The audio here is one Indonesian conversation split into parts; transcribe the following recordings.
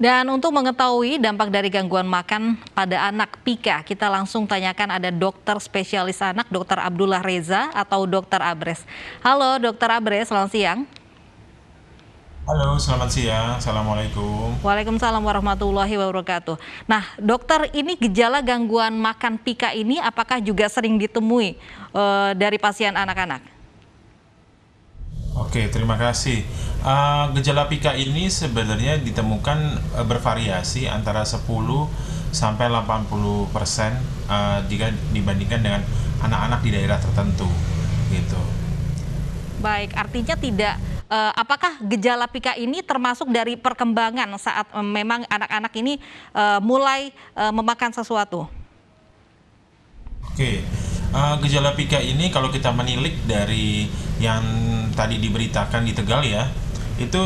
Dan untuk mengetahui dampak dari gangguan makan pada anak Pika, kita langsung tanyakan ada dokter spesialis anak, Dr. Abdullah Reza atau Dr. Abres. Halo Dr. Abres, selamat siang. Halo, selamat siang. Assalamualaikum. Waalaikumsalam warahmatullahi wabarakatuh. Nah, dokter, ini gejala gangguan makan Pika ini apakah juga sering ditemui dari pasien anak-anak? Oke, terima kasih. Gejala Pika ini sebenarnya ditemukan bervariasi antara 10 sampai 80% jika dibandingkan dengan anak-anak di daerah tertentu, gitu. Baik, artinya tidak, apakah gejala Pika ini termasuk dari perkembangan saat memang anak-anak ini mulai memakan sesuatu? Oke, gejala Pika ini kalau kita menilik dari yang tadi diberitakan di Tegal ya, itu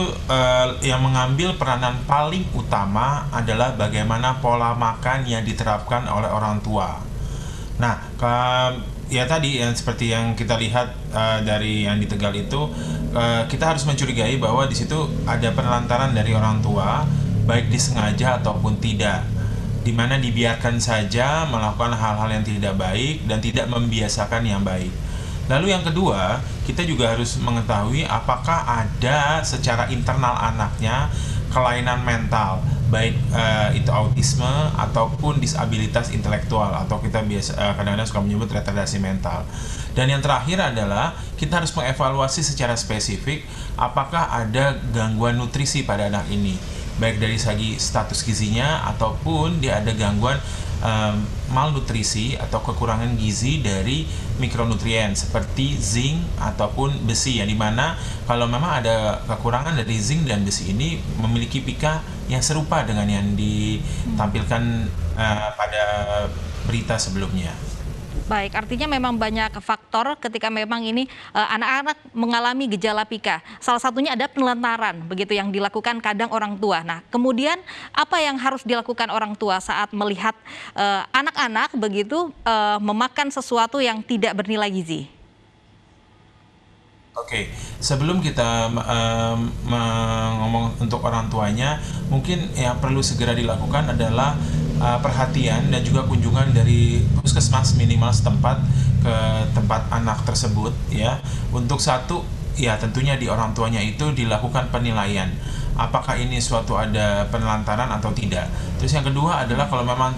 yang mengambil peranan paling utama adalah bagaimana pola makan yang diterapkan oleh orang tua. Nah, ya tadi yang seperti yang kita lihat dari yang di Tegal itu, kita harus mencurigai bahwa di situ ada penelantaran dari orang tua, baik disengaja ataupun tidak, di mana dibiarkan saja melakukan hal-hal yang tidak baik dan tidak membiasakan yang baik. Lalu yang kedua, kita juga harus mengetahui apakah ada secara internal anaknya kelainan mental, baik itu autisme ataupun disabilitas intelektual atau kita kadang-kadang suka menyebut retardasi mental. Dan yang terakhir adalah kita harus mengevaluasi secara spesifik apakah ada gangguan nutrisi pada anak ini, baik dari segi status gizinya ataupun dia ada gangguan malnutrisi atau kekurangan gizi dari mikronutrien seperti zinc ataupun besi, yang dimana kalau memang ada kekurangan dari zinc dan besi ini memiliki pika yang serupa dengan yang ditampilkan pada berita sebelumnya. Baik, artinya memang banyak faktor ketika memang ini anak-anak mengalami gejala Pika. Salah satunya ada penelantaran, begitu yang dilakukan kadang orang tua. Nah, kemudian apa yang harus dilakukan orang tua saat melihat anak-anak begitu memakan sesuatu yang tidak bernilai gizi? Oke, sebelum kita ngomong untuk orang tuanya, mungkin yang perlu segera dilakukan adalah perhatian dan juga kunjungan dari puskesmas minimal setempat ke tempat anak tersebut ya. Untuk satu, ya tentunya di orang tuanya itu dilakukan penilaian. Apakah ini suatu ada penelantaran atau tidak. Terus yang kedua adalah kalau memang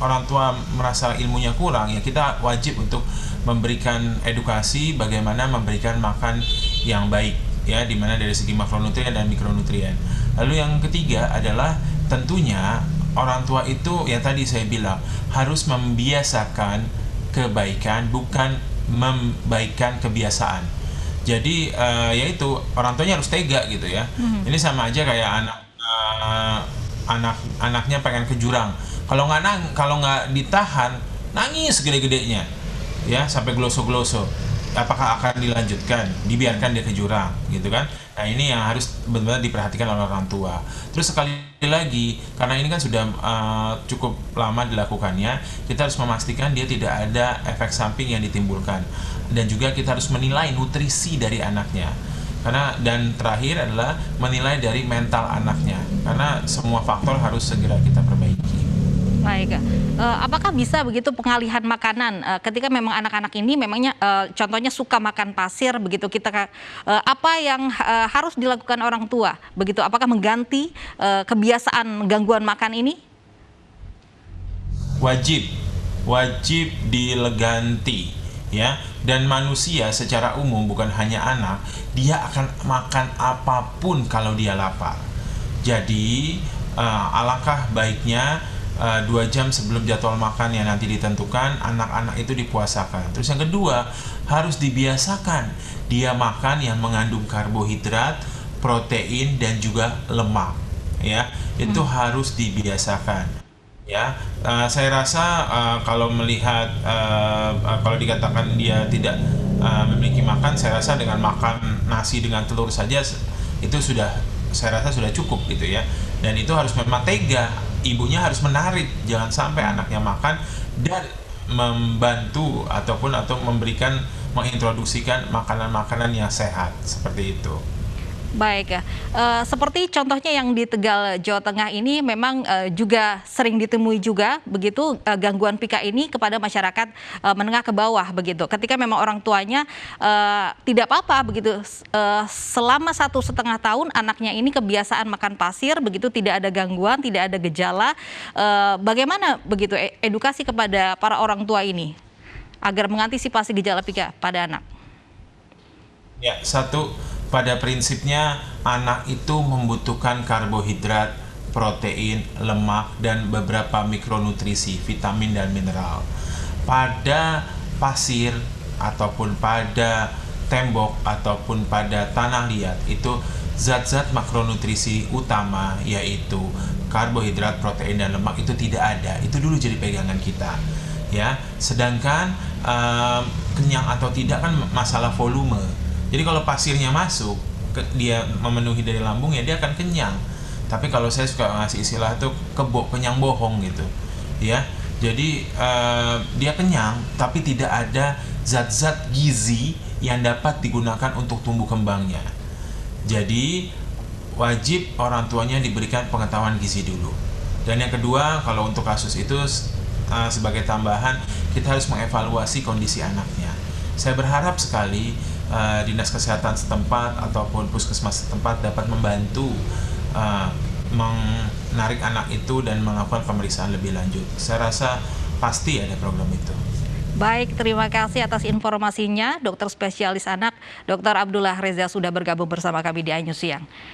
orang tua merasa ilmunya kurang, ya kita wajib untuk memberikan edukasi bagaimana memberikan makan yang baik ya, dimana dari segi makronutrien dan mikronutrien. Lalu yang ketiga adalah tentunya orang tua itu yang tadi saya bilang harus membiasakan kebaikan, bukan membaikkan kebiasaan. Jadi yaitu orang tuanya harus tega gitu ya. Ini sama aja kayak anaknya pengen ke jurang. Kalau nggak ditahan, nangis gede-gedenya ya sampai gloso-gloso. Apakah akan dilanjutkan, dibiarkan dia ke jurang gitu kan? Nah, ini yang harus benar-benar diperhatikan oleh orang tua. Terus sekali lagi, karena ini kan sudah cukup lama dilakukannya, kita harus memastikan dia tidak ada efek samping yang ditimbulkan, dan juga kita harus menilai nutrisi dari anaknya. Dan terakhir adalah menilai dari mental anaknya, karena semua faktor harus segera kita perbaiki. Baik, apakah bisa begitu pengalihan makanan ketika memang anak-anak ini memangnya contohnya suka makan pasir begitu, apa yang harus dilakukan orang tua begitu? Apakah mengganti kebiasaan gangguan makan ini? Wajib dileganti ya. Dan manusia secara umum, bukan hanya anak, dia akan makan apapun kalau dia lapar. Jadi alangkah baiknya 2 jam sebelum jadwal makan yang nanti ditentukan, anak-anak itu dipuasakan. Terus yang kedua, harus dibiasakan dia makan yang mengandung karbohidrat, protein, dan juga lemak ya. Itu harus dibiasakan ya. Saya rasa kalau melihat kalau dikatakan dia tidak memiliki makan, saya rasa dengan makan nasi dengan telur saja itu saya rasa sudah cukup gitu ya. Dan itu harus memang tega, ibunya harus menarik, jangan sampai anaknya makan dan membantu atau mengintroduksikan makanan-makanan yang sehat seperti itu. Baik ya, seperti contohnya yang di Tegal, Jawa Tengah ini memang juga sering ditemui juga begitu gangguan pika ini kepada masyarakat menengah ke bawah begitu. Ketika memang orang tuanya tidak apa-apa begitu, selama 1,5 tahun anaknya ini kebiasaan makan pasir begitu, tidak ada gangguan, tidak ada gejala. Bagaimana begitu edukasi kepada para orang tua ini agar mengantisipasi gejala pika pada anak? Ya, satu, pada prinsipnya anak itu membutuhkan karbohidrat, protein, lemak, dan beberapa mikronutrisi, vitamin dan mineral. Pada pasir ataupun pada tembok ataupun pada tanah liat itu zat-zat makronutrisi utama yaitu karbohidrat, protein, dan lemak itu tidak ada. Itu dulu jadi pegangan kita. Ya, sedangkan kenyang atau tidak kan masalah volume. Jadi kalau pasirnya masuk, dia memenuhi dari lambung ya dia akan kenyang. Tapi kalau saya suka ngasih istilah itu kenyang bohong gitu, ya. Jadi dia kenyang, tapi tidak ada zat-zat gizi yang dapat digunakan untuk tumbuh kembangnya. Jadi wajib orang tuanya diberikan pengetahuan gizi dulu. Dan yang kedua, kalau untuk kasus itu sebagai tambahan, kita harus mengevaluasi kondisi anaknya. Saya berharap sekali dinas kesehatan setempat ataupun puskesmas setempat dapat membantu menarik anak itu dan melakukan pemeriksaan lebih lanjut. Saya rasa pasti ada program itu. Baik, terima kasih atas informasinya, dokter spesialis anak, Dr. Abdullah Reza sudah bergabung bersama kami di iNews Siang.